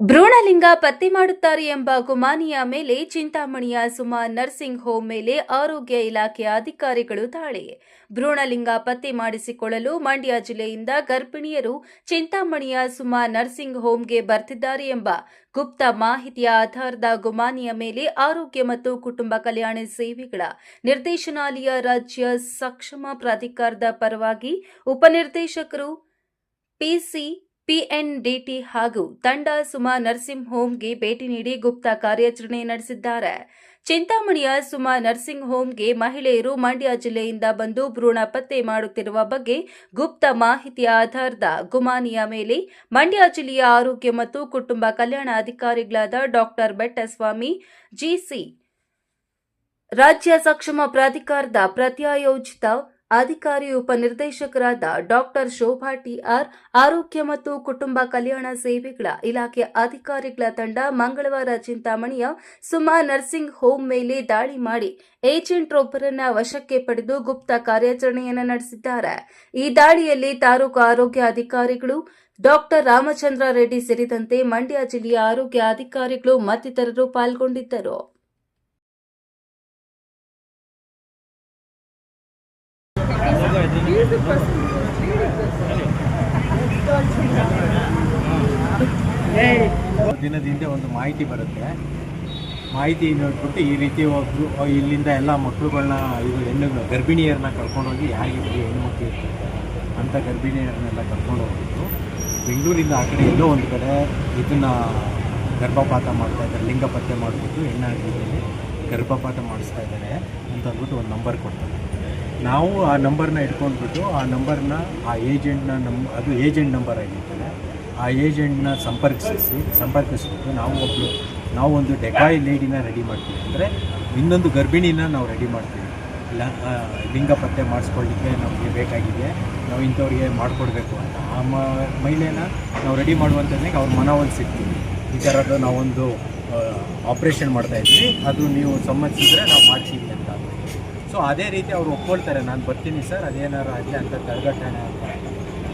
ಭ್ರೂಣಲಿಂಗ ಪತ್ತೆ ಮಾಡುತ್ತಾರೆ ಎಂಬ ಗುಮಾನಿಯ ಮೇಲೆ ಚಿಂತಾಮಣಿಯ ಸುಮಾ ನರ್ಸಿಂಗ್ ಹೋಂ ಮೇಲೆ ಆರೋಗ್ಯ ಇಲಾಖೆಯ ಅಧಿಕಾರಿಗಳು ದಾಳಿ. ಭ್ರೂಣಲಿಂಗ ಪತ್ತೆ ಮಾಡಿಸಿಕೊಳ್ಳಲು ಮಂಡ್ಯ ಜಿಲ್ಲೆಯಿಂದ ಗರ್ಭಿಣಿಯರು ಚಿಂತಾಮಣಿಯ ಸುಮಾ ನರ್ಸಿಂಗ್ ಹೋಂಗೆ ಬರ್ತಿದ್ದಾರೆ ಎಂಬ ಗುಪ್ತ ಮಾಹಿತಿಯ ಆಧಾರದ ಗುಮಾನಿಯ ಮೇಲೆ ಆರೋಗ್ಯ ಮತ್ತು ಕುಟುಂಬ ಕಲ್ಯಾಣ ಸೇವೆಗಳ ನಿರ್ದೇಶನಾಲಯ ರಾಜ್ಯ ಸಕ್ಷಮ ಪ್ರಾಧಿಕಾರದ ಪರವಾಗಿ ಉಪನಿರ್ದೇಶಕರು ಪಿಎನ್ಡಿಟಿ ಹಾಗೂ ತಂಡ ಸುಮಾ ನರ್ಸಿಂಗ್ ಹೋಂಗೆ ಭೇಟಿ ನೀಡಿ ಗುಪ್ತ ಕಾರ್ಯಾಚರಣೆ ನಡೆಸಿದ್ದಾರೆ. ಚಿಂತಾಮಣಿಯ ಸುಮಾ ನರ್ಸಿಂಗ್ ಹೋಂಗೆ ಮಹಿಳೆಯರು ಮಂಡ್ಯ ಜಿಲ್ಲೆಯಿಂದ ಬಂದು ಭ್ರೂಣ ಪತ್ತೆ ಮಾಡುತ್ತಿರುವ ಬಗ್ಗೆ ಗುಪ್ತ ಮಾಹಿತಿಯ ಆಧಾರದ ಗುಮಾನಿಯ ಮೇಲೆ ಮಂಡ್ಯ ಜಿಲ್ಲೆಯ ಆರೋಗ್ಯ ಮತ್ತು ಕುಟುಂಬ ಕಲ್ಯಾಣ ಅಧಿಕಾರಿಗಳಾದ ಡಾಕ್ಟರ್ ಬೆಟ್ಟಸ್ವಾಮಿ ಜಿಸಿ, ರಾಜ್ಯ ಸಕ್ಷಮ ಪ್ರಾಧಿಕಾರದ ಪ್ರತ್ಯಾಯೋಜಿತ ಅಧಿಕಾರಿ ಉಪನಿರ್ದೇಶಕರಾದ ಡಾಕ್ಟರ್ ಶೋಭಾ ಟಿಆರ್, ಆರೋಗ್ಯ ಮತ್ತು ಕುಟುಂಬ ಕಲ್ಯಾಣ ಸೇವೆಗಳ ಇಲಾಖೆ ಅಧಿಕಾರಿಗಳ ತಂಡ ಮಂಗಳವಾರ ಚಿಂತಾಮಣಿಯ ಸುಮಾ ನರ್ಸಿಂಗ್ ಹೋಂ ಮೇಲೆ ದಾಳಿ ಮಾಡಿ ಏಜೆಂಟ್ರೊಬ್ಬರನ್ನ ವಶಕ್ಕೆ ಪಡೆದು ಗುಪ್ತ ಕಾರ್ಯಾಚರಣೆಯನ್ನು ನಡೆಸಿದ್ದಾರೆ. ಈ ದಾಳಿಯಲ್ಲಿ ತಾಲೂಕು ಆರೋಗ್ಯ ಅಧಿಕಾರಿಗಳು ಡಾಕ್ಟರ್ ರಾಮಚಂದ್ರ ರೆಡ್ಡಿ ಸೇರಿದಂತೆ ಮಂಡ್ಯ ಜಿಲ್ಲೆಯ ಆರೋಗ್ಯ ಅಧಿಕಾರಿಗಳು ಮತ್ತಿತರರು ಪಾಲ್ಗೊಂಡಿದ್ದರು. ದಿನದಿಂದ ಒಂದು ಮಾಹಿತಿ ಬರುತ್ತೆ. ಮಾಹಿತಿ ನೋಡ್ಬಿಟ್ಟು ಈ ರೀತಿ ಒಬ್ಬರು ಇಲ್ಲಿಂದ ಎಲ್ಲ ಮಕ್ಕಳುಗಳನ್ನ ಇದು ಗರ್ಭಿಣಿಯರನ್ನ ಕರ್ಕೊಂಡೋಗಿ ಯಾರಿಗೆ ಬರೀ ಹೆಣ್ಮಕ್ಳು ಇರ್ತಾರೆ ಅಂಥ ಗರ್ಭಿಣಿಯರನ್ನೆಲ್ಲ ಕರ್ಕೊಂಡು ಹೋಗ್ಬಿಟ್ಟು ಬೆಂಗಳೂರಿಂದ ಆ ಕಡೆ ಎಲ್ಲೋ ಒಂದು ಕಡೆ ಇದನ್ನು ಗರ್ಭಪಾತ ಮಾಡ್ತಾಯಿದ್ದಾರೆ, ಲಿಂಗ ಪತ್ತೆ ಮಾಡಿಬಿಟ್ಟು ಹೆಣ್ಣಾಗಿದ್ದಲ್ಲಿ ಗರ್ಭಪಾತ ಮಾಡಿಸ್ತಾ ಇದ್ದಾರೆ ಅಂತ ಅಂದ್ಬಿಟ್ಟು ಒಂದು ನಂಬರ್ ಕೊಡ್ತಾರೆ. ನಾವು ಆ ನಂಬರ್ನ ಇಟ್ಕೊಂಡ್ಬಿಟ್ಟು ಆ ನಂಬರ್ನ ಆ ಏಜೆಂಟ್ನ ಅದು ಏಜೆಂಟ್ ನಂಬರ್ ಆಗಿರ್ತದೆ, ಆ ಏಜೆಂಟ್ನ ಸಂಪರ್ಕಿಸ್ಬಿಟ್ಟು ನಾವು ಒಂದು ಡೆಕಾಯ್ ಲೇಡಿನ ರೆಡಿ ಮಾಡ್ತೀವಿ. ಅಂದರೆ ಇನ್ನೊಂದು ಗರ್ಭಿಣಿನ ನಾವು ರೆಡಿ ಮಾಡ್ತೀವಿ. ಲಿಂಗ ಪತ್ತೆ ಮಾಡಿಸ್ಕೊಳ್ಳಿಕ್ಕೆ ನಮಗೆ ಬೇಕಾಗಿದೆ, ನಾವು ಇಂಥವ್ರಿಗೆ ಮಾಡಿಕೊಡ್ಬೇಕು ಅಂತ ಆ ಮಹಿಳೆನ ನಾವು ರೆಡಿ ಮಾಡುವಂಥದ್ದೇ ಅವ್ರ ಮನವೊಲಿಸಿರ್ತೀವಿ. ಈ ಥರದ್ದು ನಾವೊಂದು ಆಪ್ರೇಷನ್ ಮಾಡ್ತಾಯಿದ್ವಿ, ಅದು ನೀವು ಸಮ್ಮತಿಸಿದ್ರೆ ನಾವು ಮಾಡಿಸಿದ್ವಿ ಅಂತ. ಸೊ ಅದೇ ರೀತಿ ಅವ್ರು ಒಪ್ಕೊಳ್ತಾರೆ, ನಾನು ಬರ್ತೀನಿ ಸರ್, ಅದೇನಾರು ಆಗಲಿ ಅಂತ ತಡೆಗಟ್ಟೋಣ ಅಂತ.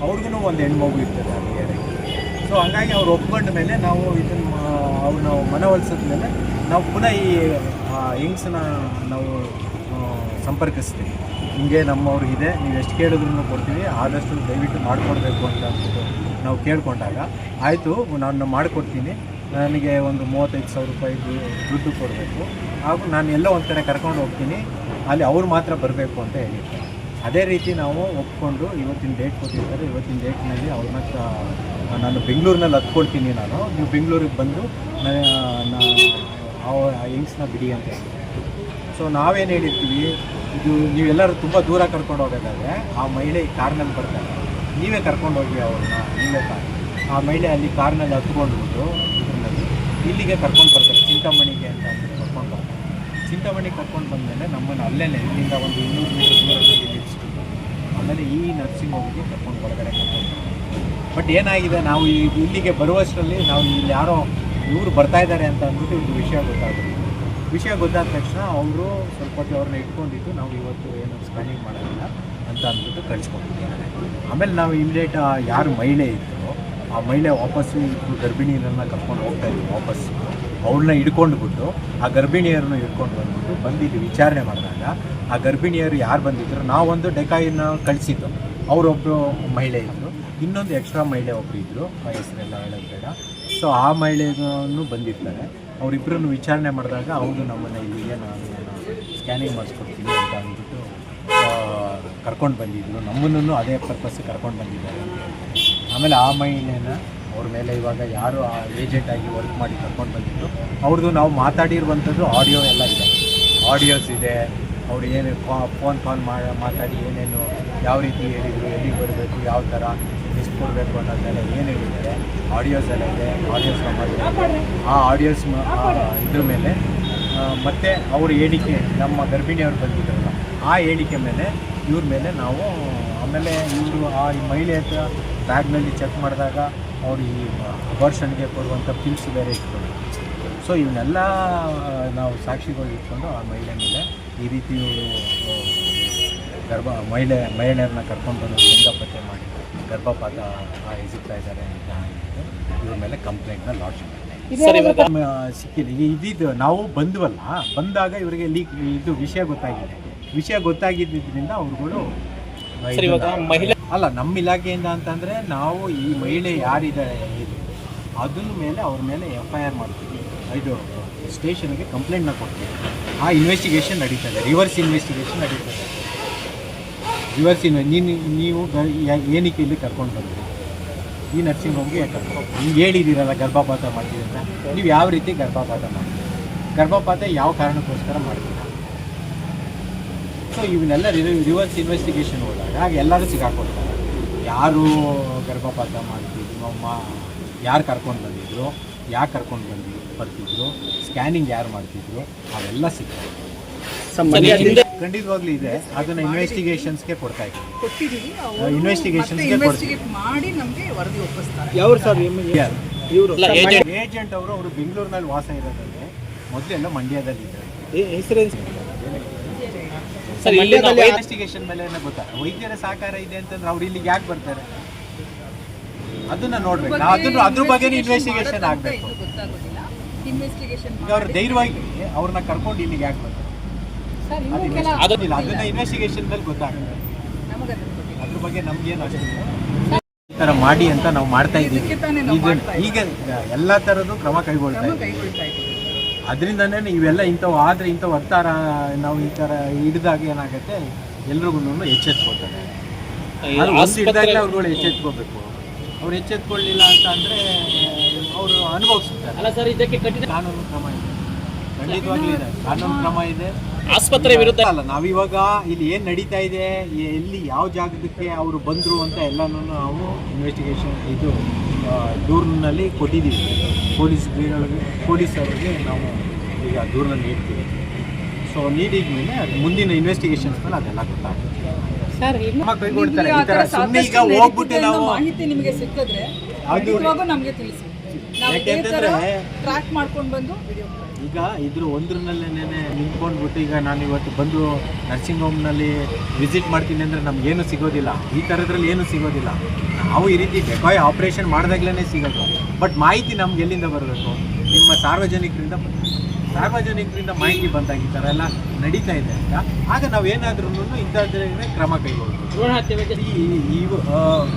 ಅವ್ರಿಗೂ ಒಂದು ಹೆಣ್ಮಗು ಇರ್ತದೆ ಅಲ್ಲಿಗೆ. ಸೊ ಹಂಗಾಗಿ ಅವ್ರು ಒಪ್ಕೊಂಡ ಮೇಲೆ ನಾವು ಇದನ್ನು ಅವ್ರನ್ನ ಮನವೊಲಿಸಿದ ಮೇಲೆ ನಾವು ಪುನಃ ಈ ಹೆಂಗ್ಸನ್ನ ನಾವು ಸಂಪರ್ಕಿಸ್ತೀವಿ. ಹಿಂಗೆ ನಮ್ಮವ್ರಿಗಿದೆ, ನೀವು ಎಷ್ಟು ಕೇಳಿದ್ರೂ ಕೊಡ್ತೀವಿ, ಆದಷ್ಟು ದಯವಿಟ್ಟು ಮಾಡಿಕೊಡ್ಬೇಕು ಅಂತ ಅಂದ್ಬಿಟ್ಟು ನಾವು ಕೇಳ್ಕೊಂಡಾಗ ಆಯಿತು ನಾನು ಮಾಡಿಕೊಡ್ತೀನಿ, ನನಗೆ ಒಂದು 35,000 ರೂಪಾಯಿ ದುಡ್ಡು ಕೊಡಬೇಕು, ಹಾಗೂ ನಾನು ಎಲ್ಲೋ ಒಂದು ಕಡೆ ಕರ್ಕೊಂಡು ಹೋಗ್ತೀನಿ, ಅಲ್ಲಿ ಅವ್ರು ಮಾತ್ರ ಬರಬೇಕು ಅಂತ ಹೇಳಿರ್ತಾರೆ. ಅದೇ ರೀತಿ ನಾವು ಒಪ್ಕೊಂಡು ಇವತ್ತಿನ ಡೇಟ್ ಕೊಟ್ಟಿರ್ತಾರೆ. ಇವತ್ತಿನ ಡೇಟ್ನಲ್ಲಿ ಅವ್ರನ್ನ ನಾನು ಬೆಂಗಳೂರಿನಲ್ಲಿ ಹತ್ಕೊಳ್ತೀನಿ, ನೀವು ಬೆಂಗಳೂರಿಗೆ ಬಂದು ಹೆಂಗ್ಸ್ನ ಬಿಡಿ ಅಂತ ಹೇಳ್ತೀವಿ. ಸೊ ನಾವೇನು ಹೇಳಿರ್ತೀವಿ, ಇದು ನೀವೆಲ್ಲರೂ ತುಂಬ ದೂರ ಕರ್ಕೊಂಡು ಹೋಗೋದಾದರೆ ಆ ಮಹಿಳೆ ಕಾರ್ನಲ್ಲಿ ಬರ್ತಾರೆ, ನೀವೇ ಕರ್ಕೊಂಡು ಹೋಗಿ ಅವ್ರನ್ನ, ನೀವೇ ಆ ಮಹಿಳೆ ಅಲ್ಲಿ ಕಾರ್ನಲ್ಲಿ ಹತ್ಕೊಂಡ್ಬಿಟ್ಟು ಇದರಲ್ಲಿ ಇಲ್ಲಿಗೆ ಕರ್ಕೊಂಡು ಬರ್ತಾರೆ, ಚಿಂತಾಮಣಿಗೆ ಅಂತ ಅಂದ್ಬಿಟ್ಟು ಕರ್ಕೊಂಡು ಬರ್ತಾರೆ. ಚಿಂತಾಮಣಿಗೆ ಕರ್ಕೊಂಡು ಬಂದಮೇಲೆ ನಮ್ಮನ್ನು ಅಲ್ಲೇ ಇಲ್ಲಿಂದ ಒಂದು 200 ಮೀಟರ್ ದೂರದಲ್ಲಿ ನಿಲ್ಲಿಸ್ಬಿಟ್ಟು ಆಮೇಲೆ ಈ ನರ್ಸಿಂಗ್ ಹೋಮಿಗೆ ಕರ್ಕೊಂಡು ಒಳಗಡೆ ಕರ್ಕೊಂಡು. ಬಟ್ ಏನಾಗಿದೆ, ನಾವು ಇಲ್ಲಿಗೆ ಬರುವಷ್ಟರಲ್ಲಿ ನಾವು ಇಲ್ಲಿ ಯಾರೋ ಇವರು ಬರ್ತಾಯಿದ್ದಾರೆ ಅಂತ ಅಂದ್ಬಿಟ್ಟು ಇದು ವಿಷಯ ಗೊತ್ತಾದ ತಕ್ಷಣ ಅವರು ಸ್ವಲ್ಪ ಹೊತ್ತು ಅವ್ರನ್ನ ಇಟ್ಕೊಂಡಿದ್ದು ನಾವು ಇವತ್ತು ಏನು ಸ್ಕ್ಯಾನಿಂಗ್ ಮಾಡೋದಿಲ್ಲ ಅಂತ ಅಂದ್ಬಿಟ್ಟು ಕಳಿಸ್ಕೊಂಡಿದ್ದೀವಿ. ಆಮೇಲೆ ನಾವು ಇಮಿಡಿಯೇಟ್ ಯಾರು ಮಹಿಳೆ ಇತ್ತು ಆ ಮಹಿಳೆ ವಾಪಸ್ಸು ಇಬ್ಬರು ಗರ್ಭಿಣಿಯರನ್ನ ಕರ್ಕೊಂಡು ಹೋಗ್ತಾಯಿದ್ವಿ. ವಾಪಸ್ಸು ಅವ್ರನ್ನ ಹಿಡ್ಕೊಂಡ್ಬಿಟ್ಟು ಆ ಗರ್ಭಿಣಿಯರನ್ನು ಹಿಡ್ಕೊಂಡು ಬಂದಿದ್ದು ವಿಚಾರಣೆ ಮಾಡಿದಾಗ ಆ ಗರ್ಭಿಣಿಯರು ಯಾರು ಬಂದಿದ್ದರು, ನಾವೊಂದು ಡೆಕಾಯಿನ ಕಳಿಸಿದ್ದು, ಅವರೊಬ್ಬರು ಮಹಿಳೆ ಇದ್ದರು, ಇನ್ನೊಂದು ಎಕ್ಸ್ಟ್ರಾ ಮಹಿಳೆ ಒಬ್ಬರು ಇದ್ದರು, ಆ ಹೆಸರೆಲ್ಲ ಹೇಳೋದು ಬೇಡ. ಸೊ ಆ ಮಹಿಳೆಯನ್ನು ಬಂದಿರ್ತಾರೆ. ಅವರಿಬ್ಬರನ್ನು ವಿಚಾರಣೆ ಮಾಡಿದಾಗ ಅವರು ನಮ್ಮನ್ನು ಇಲ್ಲಿಗೆ ನಾನು ಸ್ಕ್ಯಾನಿಂಗ್ ಮಾಡಿಸ್ಕೊಡ್ತೀನಿ ಅಂತ ಅಂದ್ಬಿಟ್ಟು ಕರ್ಕೊಂಡು ಬಂದಿದ್ದರು. ನಮ್ಮನ್ನು ಅದೇ ಪರ್ಪಸ್ ಕರ್ಕೊಂಡು ಬಂದಿದ್ದಾರೆ ಅಂತ ಹೇಳ್ತಾರೆ. ಆಮೇಲೆ ಆ ಮಹಿಳೆನ ಅವ್ರ ಮೇಲೆ ಇವಾಗ ಯಾರು ಆ ಏಜೆಂಟಾಗಿ ವರ್ಕ್ ಮಾಡಿ ಕರ್ಕೊಂಡು ಬಂದಿದ್ದು ಅವ್ರದ್ದು ನಾವು ಮಾತಾಡಿರುವಂಥದ್ದು ಆಡಿಯೋ ಎಲ್ಲ ಇದೆ, ಆಡಿಯೋಸ್ ಇದೆ. ಅವ್ರು ಏನು ಫೋನ್ ಕಾಲ್ ಮಾತಾಡಿ ಏನೇನು ಯಾವ ರೀತಿ ಹೇಳಿದರು, ಎಲ್ಲಿಗೆ ಬರಬೇಕು, ಯಾವ ಥರ ಎಷ್ಟು ಕೊಡಬೇಕು ಅನ್ನೋದೆಲ್ಲ ಏನು ಹೇಳಿದ್ದಾರೆ ಆಡಿಯೋಸ್ ಎಲ್ಲ ಇದೆ. ಆಡಿಯೋಸ್ ಆ ಆಡಿಯೋಸ್ ಇದ್ರ ಮೇಲೆ ಮತ್ತು ಅವ್ರ ಹೇಳಿಕೆ, ನಮ್ಮ ಗರ್ಭಿಣಿಯವ್ರು ಬಂದಿದ್ದಾರಲ್ಲ ಆ ಹೇಳಿಕೆ ಮೇಲೆ ಇವ್ರ ಮೇಲೆ ನಾವು ಆಮೇಲೆ ಇವರು ಆ ಮಹಿಳೆ ಹತ್ರ ಬ್ಯಾಗ್ನಲ್ಲಿ ಚೆಕ್ ಮಾಡಿದಾಗ ಅವರು ಈ ಅಬಾರ್ಷನ್ಗೆ ಕೊಡುವಂಥ ಪಿಲ್ಸ್ ಬೇರೆ ಇಟ್ಕೊಂಡು, ಸೊ ಇವನ್ನೆಲ್ಲ ನಾವು ಸಾಕ್ಷಿಗಳು ಇಟ್ಕೊಂಡು ಆ ಮಹಿಳೆ ಮೇಲೆ ಈ ರೀತಿ ಮಹಿಳೆಯರನ್ನ ಕರ್ಕೊಂಡು ಬಂದು ಲಿಂಗ ಪತ್ತೆ ಮಾಡಿ ಗರ್ಭಪಾತ ಎಸಗ್ತಾ ಇದ್ದಾರೆ ಅಂತ ಇವ್ರ ಮೇಲೆ ಕಂಪ್ಲೇಂಟ್ನ ಲಾಡ್ಜ್ ಮಾಡಿದೆ. ಸರ್ ಇವಾಗ ಸಿಕ್ಕಿಲ್ಲ. ಇದಿದ್ದು ನಾವು ಬಂದಾಗ ಇವರಿಗೆ ಇದು ವಿಷಯ ಗೊತ್ತಾಗಿದ್ದರಿಂದ ಅವ್ರುಗಳು ಸರ್ ಇವಾಗ ಮಹಿಳೆ ಅಲ್ಲ ನಮ್ಮ ಇಲಾಖೆಯಿಂದ ಅಂತಂದರೆ ನಾವು ಈ ಮಹಿಳೆ ಯಾರಿದ್ದಾರೆ ಅದ್ರ ಮೇಲೆ ಅವ್ರ ಮೇಲೆ FIR ಮಾಡ್ತೀವಿ, ಇದು ಸ್ಟೇಷನ್ಗೆ ಕಂಪ್ಲೇಂಟ್ನ ಕೊಡ್ತೀವಿ. ಆ ಇನ್ವೆಸ್ಟಿಗೇಷನ್ ನಡೀತದೆ, ರಿವರ್ಸ್ ಇನ್ವೆಸ್ಟಿಗೇಷನ್ ನಡೀತದೆ. ನೀವು ಏನಕ್ಕೆ ಇಲ್ಲಿ ಕರ್ಕೊಂಡು ಬಂದ್ರಿ, ಈ ನರ್ಸಿಂಗ್ ಹೋಮ್ಗೆ ಹಿಂಗೆ ಹೇಳಿದ್ದೀರಲ್ಲ ಗರ್ಭಪಾತ ಮಾಡ್ತೀವಿ ಅಂತ, ನೀವು ಯಾವ ರೀತಿ ಗರ್ಭಪಾತ ಮಾಡ್ತೀರಿ, ಗರ್ಭಪಾತ ಯಾವ ಕಾರಣಕ್ಕೋಸ್ಕರ ಮಾಡ್ತೀರಾ? ಸೊ ಇವನ್ನೆಲ್ಲ ರಿವರ್ಸ್ ಇನ್ವೆಸ್ಟಿಗೇಷನ್ ಹೋದಾಗ ಆಗ ಎಲ್ಲರೂ ಸಿಗಾಕೊಳ್ತಾರೆ. ಯಾರು ಗರ್ಭಪಾತ ಮಾಡ್ತಿದ್ರು, ಯಾರು ಕರ್ಕೊಂಡು ಬಂದಿದ್ರು, ಯಾಕೆ ಕರ್ಕೊಂಡು ಬರ್ತಿದ್ರು, ಸ್ಕ್ಯಾನಿಂಗ್ ಯಾರು ಮಾಡ್ತಿದ್ರು, ಅವೆಲ್ಲ ಸಿಗ್ತದೆ. ಖಂಡಿತವಾಗ್ಲೂ ಇದೆ. ಅದನ್ನ ಇನ್ವೆಸ್ಟಿಗೇಷನ್ಸ್ಗೆ ಕೊಡ್ತಾ ಇದ್ದೀವಿ. ಇನ್ವೆಸ್ಟಿಗೇಷನ್ಸ್ಗೆ ಮಾಡಿ ನಮಗೆ ವರದಿ ಒಪ್ಪಿಸ್ತಾರೆ. ಯಾವ ಸರ್ ಏಜೆಂಟ್ ಅವರು ಬೆಂಗಳೂರಿನಲ್ಲಿ ವಾಸ ಇರೋದಂದ್ರೆ ಮೊದಲೆಲ್ಲ ಮಂಡ್ಯದಲ್ಲಿ ಇದ್ದಾರೆ. ಇನ್ವೆಸ್ಟಿಗೇಷನ್ ಮೇಲೆ ಗೊತ್ತಾಗ ವೈದ್ಯರ ಸಹಕಾರ ಇದೆ ಅಂತಂದ್ರೆ ಅವ್ರು ಇಲ್ಲಿಗೆ ಯಾಕೆ ಬರ್ತಾರೆ ಅದನ್ನ ನೋಡ್ಬೇಕು. ಅದ್ರ ಬಗ್ಗೆ ಇನ್ವೆಸ್ಟಿಗೇಷನ್ ಆಗ್ಬೇಕು. ಈಗ ಅವ್ರು ಧೈರ್ಯವಾಗಿ ಅವ್ರನ್ನ ಕರ್ಕೊಂಡು ಇಲ್ಲಿಗೆ ಯಾಕೆ ಬರ್ತಾರೆ ಅದನ್ನ ಇನ್ವೆಸ್ಟಿಗೇಷನ್ ಮೇಲೆ ಗೊತ್ತಾಗುತ್ತೆ. ಅದ್ರ ಬಗ್ಗೆ ನಮ್ಗೇನು ಅಷ್ಟು ಈ ಥರ ಮಾಡಿ ಅಂತ ನಾವು ಮಾಡ್ತಾ ಇದ್ದೀವಿ. ಈಗ ಎಲ್ಲ ಥರದ್ದು ಕ್ರಮ ಕೈಗೊಳ್ತಾ ಇದ್ದೀವಿ. ಅದರಿಂದನೇ ಇವೆಲ್ಲ ಇಂಥವು ಆದರೆ ಇಂಥವು ಅರ್ಥ ನಾವು ಈ ಥರ ಹಿಡಿದಾಗ ಏನಾಗುತ್ತೆ, ಎಲ್ರಿಗೂ ಎಚ್ಚೆತ್ಕೋತಾರೆ. ಹಿಡಿದಾಗಲೇ ಅವ್ರುಗಳು ಎಚ್ಚೆತ್ಕೋಬೇಕು. ಅವ್ರು ಎಚ್ಚೆತ್ಕೊಳ್ಳಿಲ್ಲ ಅಂತ ಅಂದರೆ ಅವರು ಅನುಭವಿಸ್ತಾರೆ. ಅಲ್ಲ ಸರ್, ಇದಕ್ಕೆ ಕಾನೂನು ಕ್ರಮ ಇದೆ, ಖಂಡಿತವಾಗ್ಲೂ ಇದೆ, ಕಾನೂನು ಕ್ರಮ ಇದೆ. ಆಸ್ಪತ್ರೆ ವಿರುದ್ಧ ಅಲ್ಲ, ನಾವಿವಾಗ ಇಲ್ಲಿ ಏನು ನಡೀತಾ ಇದೆ, ಎಲ್ಲಿ ಯಾವ ಜಾಗಕ್ಕೆ ಅವರು ಬಂದರು ಅಂತ ಎಲ್ಲನೂ ನಾವು ಇನ್ವೆಸ್ಟಿಗೇಷನ್ ಇದು ದೂರಿನಲ್ಲಿ ಕೊಟ್ಟಿದ್ದೀವಿ. ಪೊಲೀಸರಿಗೆ ನಾವು ಈಗ ದೂರನ್ನ ನೀಡ್ತೀವಿ. ಸೊ ನೀಡಿದ ಮೇಲೆ ಅದು ಮುಂದಿನ ಇನ್ವೆಸ್ಟಿಗೇಷನ್ಸ್ ಮೇಲೆ ಅದೆಲ್ಲ ಗೊತ್ತಾಗುತ್ತೆ. ಕೈಗೊಳ್ತಾರೆ. ಈ ಥರ ಸುಮ್ಮನೆ ಈಗ ಹೋಗ್ಬಿಟ್ಟು ನಾವು ಮಾಹಿತಿ ನಿಮಗೆ ಸಿಕ್ಕಿದ್ರೆ ನಮಗೆ ತಿಳಿಸಿ, ಯಾಕೆಂತಂದ್ರೆ ಟ್ರ್ಯಾಕ್ ಮಾಡ್ಕೊಂಡು ಬಂದು ಈಗ ಒಂದ್ರಲ್ಲೇ ನಿಂತ್ಕೊಂಡ್ಬಿಟ್ಟು ಈಗ ನಾನು ಇವತ್ತು ಬಂದು ನರ್ಸಿಂಗ್ ಹೋಮ್ನಲ್ಲಿ ವಿಸಿಟ್ ಮಾಡ್ತೀನಿ ಅಂದರೆ ನಮಗೇನು ಸಿಗೋದಿಲ್ಲ. ಈ ಥರದ್ರಲ್ಲಿ ಏನೂ ಸಿಗೋದಿಲ್ಲ. ನಾವು ಈ ರೀತಿ ಡೆಕಾಯ್ ಆಪ್ರೇಷನ್ ಮಾಡಿದಾಗ್ಲೇ ಸಿಗೋದು. ಬಟ್ ಮಾಹಿತಿ ನಮ್ಗೆ ಎಲ್ಲಿಂದ ಬರಬೇಕು? ನಿಮ್ಮ ಸಾರ್ವಜನಿಕರಿಂದ ಮಾಹಿತಿ ಬಂದಾಗ ಈ ಥರ ಎಲ್ಲ ನಡೀತಾ ಇದೆ ಅಂತ ಆಗ ನಾವೇನಾದ್ರೂ ಇಂಥದ್ದೇ ಕ್ರಮ ಕೈಗೊಳ್ತೀವಿ. ಈ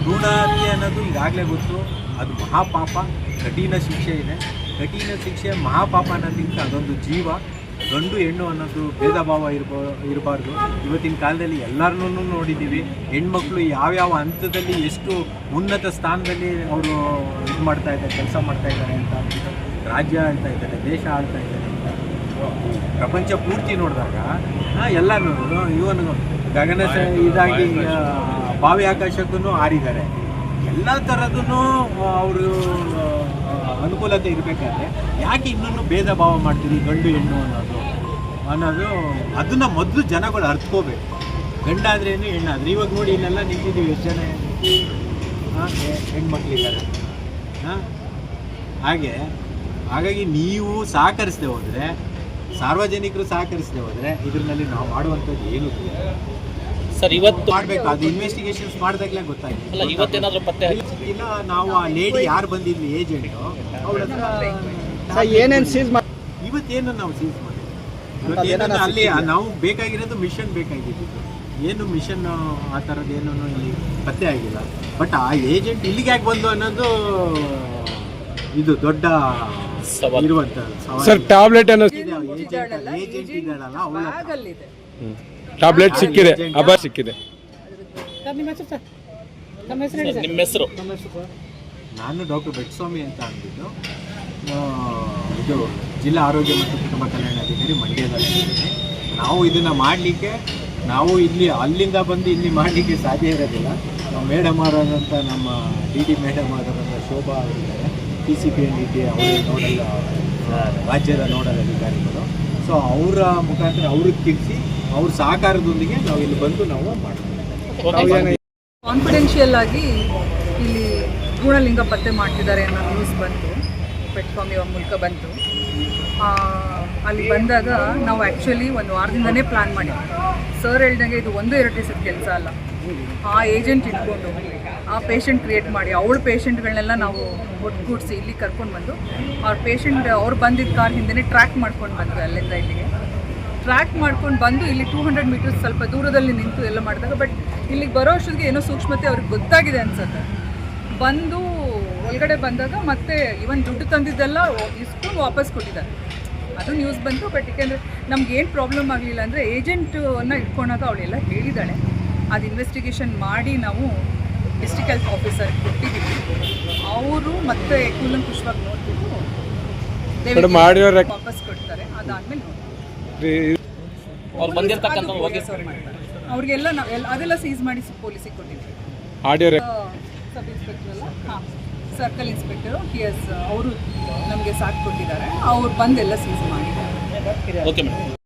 ಭ್ರೂಣ ಹತ್ಯೆ ಅನ್ನೋದು ಈಗಾಗಲೇ ಗೊತ್ತು, ಅದು ಮಹಾಪಾಪ, ಕಠಿಣ ಶಿಕ್ಷೆ ಇದೆ. ಕಠಿಣ ಶಿಕ್ಷೆ ಮಹಾಪಾಪ ಅನ್ನೋದಕ್ಕಿಂತ ಅದೊಂದು ಜೀವ, ಗಂಡು ಹೆಣ್ಣು ಅನ್ನೋದು ಭೇದ ಭಾವ ಇರಬಾರ್ದು. ಇವತ್ತಿನ ಕಾಲದಲ್ಲಿ ಎಲ್ಲರನ್ನೂ ನೋಡಿದ್ದೀವಿ. ಹೆಣ್ಮಕ್ಳು ಯಾವ್ಯಾವ ಹಂತದಲ್ಲಿ ಎಷ್ಟು ಉನ್ನತ ಸ್ಥಾನದಲ್ಲಿ ಅವರು ಇದು ಮಾಡ್ತಾ ಇದ್ದಾರೆ, ಕೆಲಸ ಮಾಡ್ತಾ ಇದ್ದಾರೆ ಅಂತ ರಾಜ್ಯ ಆಳ್ತಾ ಇದ್ದಾರೆ, ದೇಶ ಆಳ್ತಾ ಇದ್ದಾರೆ ಅಂತ ಪ್ರಪಂಚ ಪೂರ್ತಿ ನೋಡಿದಾಗ ಎಲ್ಲನೂ ಇವನು ಗಗನ ಇದಾಗಿ ಬಾಹ್ಯಾಕಾಶಕ್ಕೂ ಹಾರಿದ್ದಾರೆ. ಎಲ್ಲ ಥರದೂ ಅವರು ಅನುಕೂಲತೆ ಇರಬೇಕಾದ್ರೆ ಯಾಕೆ ಇನ್ನೂ ಭೇದ ಭಾವ ಮಾಡ್ತೀವಿ ಗಂಡು ಹೆಣ್ಣು ಅನ್ನೋದು ಅದನ್ನು ಮೊದಲು ಜನಗಳು ಅರ್ಥಕೋಬೇಕು. ಗಂಡಾದ್ರೇನು ಹೆಣ್ಣಾದ್ರೆ ಇವಾಗ ನೋಡಿ ಇಲ್ಲೆಲ್ಲ ನಿಂತಿದ್ದೀವಿ, ಎಷ್ಟು ಜನ ಹೆಣ್ಮಕ್ಳಿದ್ದಾರೆ. ಹಾಗಾಗಿ ನೀವು ಸಹಕರಿಸದೆ ಹೋದರೆ, ಸಾರ್ವಜನಿಕರು ಸಹಕರಿಸದೆ ಹೋದರೆ ಇದರಲ್ಲಿ ನಾವು ಮಾಡುವಂಥದ್ದು ಏನು ಸರ್ ಇವತ್ತು ಮಾಡಬೇಕು. ಅದು ಇನ್ವೆಸ್ಟಿಗೇಷನ್ಸ್ ಮಾಡಿದಾಗಲೇ ಗೊತ್ತಾಗಿದೆ. ಅಲ್ಲ ಇವತ್ತೇನಾದರೂ ಪತ್ತೆ ಇಲ್ಲ, ನಾವು ಆ ಲೇಡಿ ಯಾರು ಬಂದಿದ್ವಿ ಏಜೆಂಟು ಅವ್ರ ಹತ್ರ ಏನೇನು ಸೀಸ್ ಇವತ್ತೇನು ನಾವು ಸೀಸ್ ಮಾಡಿದ್ವಿ. ಅಲ್ಲಿ ನಾವು ಬೇಕಾಗಿರೋದು ಮಿಷನ್ ಬೇಕಾಗಿದ್ದು, ಏನು ಮಿಷನ್ ಆ ಥರದ್ದು ಏನೂ ಇಲ್ಲಿ ಪತ್ತೆ ಆಗಿಲ್ಲ. ಬಟ್ ಆ ಏಜೆಂಟ್ ಇಲ್ಲಿಗೆ ಯಾಕೆ ಬಂದು ಅನ್ನೋದು ಇದು ದೊಡ್ಡ ಇರುವಂತ ಸರ್. ಟ್ಯಾಬ್ಲೆಟ್ ಏಜೆಂಟ್ ಇದ್ದಾಳಲ್ಲ ಅವಳ ಟ್ಯಾಬ್ಲೆಟ್ ಸಿಕ್ಕಿದೆ, ಅಬಾರ್ ಸಿಕ್ಕಿದೆ. ನಿಮ್ಮ ಹೆಸರು? ನಾನು ಡಾಕ್ಟರ್ ಬೆಟ್ಸ್ವಾಮಿ ಅಂತ ಅಂದ್ಬಿಟ್ಟು ಇದು ಜಿಲ್ಲಾ ಆರೋಗ್ಯ ಮತ್ತು ಕುಟುಂಬ ಕಲ್ಯಾಣಾಧಿಕಾರಿ ಮಂಡ್ಯದಲ್ಲಿ. ನಾವು ಇದನ್ನು ಮಾಡಲಿಕ್ಕೆ ನಾವು ಅಲ್ಲಿಂದ ಬಂದು ಇಲ್ಲಿ ಮಾಡಲಿಕ್ಕೆ ಸಾಧ್ಯ ಇರೋದಿಲ್ಲ. ಮೇಡಮ್ ಅವರಾದಂಥ ನಮ್ಮ ಡಿ ಮೇಡಮ್ ಅವರಾದಂಥ ಶೋಭಾ ಅವರಿದ್ದಾರೆ, PCPNDT ಅವರು ನೋಡಲ್ ರಾಜ್ಯದ ನೋಡಲ್ ಅಧಿಕಾರಿಗಳು. ಸೊ ಅವರ ಮುಖಾಂತರ ಅವ್ರಿಗೆ ತಿಳಿಸಿ ಅವ್ರ ಸಹಕಾರದೊಂದಿಗೆ ನಾವು ಇಲ್ಲಿ ಬಂದು ನಾವು ಮಾಡ್ತೀವಿ. ಕಾನ್ಫಿಡೆನ್ಷಿಯಲ್ ಆಗಿ ಇಲ್ಲಿ ಭ್ರೂಣಲಿಂಗ ಪತ್ತೆ ಮಾಡ್ತಿದ್ದಾರೆ ಅನ್ನೋ ನ್ಯೂಸ್ ಬಂತು, ಬೆಟ್ಸ್ವಾಮಿ ಅವ್ರ ಮೂಲಕ ಬಂತು. ಅಲ್ಲಿ ಬಂದಾಗ ನಾವು ಆ್ಯಕ್ಚುಲಿ ಒಂದು ವಾರದಿಂದನೇ ಪ್ಲ್ಯಾನ್ ಮಾಡಿದ್ವಿ. ಸರ್ ಹೇಳ್ದಂಗೆ ಇದು 1-2 ದಿವಸದ ಕೆಲಸ ಅಲ್ಲ, ಆ ಏಜೆಂಟ್ ಇಟ್ಕೊಂಡು ಆ ಪೇಷಂಟ್ ಕ್ರಿಯೇಟ್ ಮಾಡಿ ಅವಳ ಪೇಷಂಟ್ಗಳನ್ನೆಲ್ಲ ನಾವು ಒಟ್ಟುಗೂಡಿಸಿ ಇಲ್ಲಿ ಕರ್ಕೊಂಡು ಬಂದು ಅವ್ರ ಪೇಷಂಟ್ ಅವ್ರು ಬಂದಿದ್ದ ಕಾರ್ ಹಿಂದೆ ಟ್ರ್ಯಾಕ್ ಮಾಡ್ಕೊಂಡು ಬಂದ್ವಿ ಅಲ್ಲಿಂದ ಇಲ್ಲಿಗೆ. ಟ್ರ್ಯಾಕ್ ಮಾಡ್ಕೊಂಡು ಬಂದು ಇಲ್ಲಿ 200 ಮೀಟರ್ಸ್ ಸ್ವಲ್ಪ ದೂರದಲ್ಲಿ ನಿಂತು ಎಲ್ಲ ಮಾಡಿದಾಗ ಬಟ್ ಇಲ್ಲಿಗೆ ಬರೋ ಅಷ್ಟೊತ್ತಿಗೆ ಏನೋ ಸೂಕ್ಷ್ಮತೆ ಅವ್ರಿಗೆ ಗೊತ್ತಾಗಿದೆ ಅನ್ಸುತ್ತೆ. ಬಂದು ಒಳಗಡೆ ಬಂದಾಗ ಮತ್ತೆ ಇವನ್ ದುಡ್ಡು ತಂದಿದ್ದೆಲ್ಲ ಇಸ್ಕೊಂಡು ವಾಪಸ್ ಕೊಟ್ಟಿದ್ದಾರೆ. ಅದು ನ್ಯೂಸ್ ಬಂತು. ಬಟ್ ಏಕೆಂದರೆ ನಮ್ಗೆ ಏನು ಪ್ರಾಬ್ಲಮ್ ಆಗಲಿಲ್ಲ ಅಂದರೆ ಏಜೆಂಟನ್ನು ಇಟ್ಕೊಳಾಗ ಅವಳೆಲ್ಲ ಹೇಳಿದ್ದಾಳೆ. ಅದು ಇನ್ವೆಸ್ಟಿಗೇಷನ್ ಮಾಡಿ ನಾವು ಡಿಸ್ಟ್ರಿಕ್ಟ್ ಹೆಲ್ತ್ ಆಫೀಸರ್ ಕೊಟ್ಟಿದ್ದೀವಿ. ಅವರು ಮತ್ತೆ ಕೂಲಂಕುಷವಾಗಿ ನೋಡ್ಬಿಟ್ಟು ಮಾಡಿರೋ ವಾಪಸ್ ಕೊಡ್ತಾರೆ. ಅದಾದಮೇಲೆ ಅವ್ರು ಬಂದಿರ್ತಕ್ಕಂಥ ಅವ್ರಿಗೆಲ್ಲ ನಾವು ಅದೆಲ್ಲ ಸೀಸ್ ಮಾಡಿ ಪೊಲೀಸಿಗೆ ಕೊಟ್ಟಿದ್ದೀವಿ. ಆಡಿಯೋ ಸಬ್ ಇನ್ಸ್ಪೆಕ್ಟರ್ ಎಲ್ಲ ಸರ್ಕಲ್ ಇನ್ಸ್ಪೆಕ್ಟರು ಅವರು ನಮಗೆ ಸಾಥ್ ಕೊಟ್ಟಿದ್ದಾರೆ. ಅವ್ರು ಬಂದೆಲ್ಲ ಸೀಸ್ ಮಾಡಿದ್ದಾರೆ. Okay madam.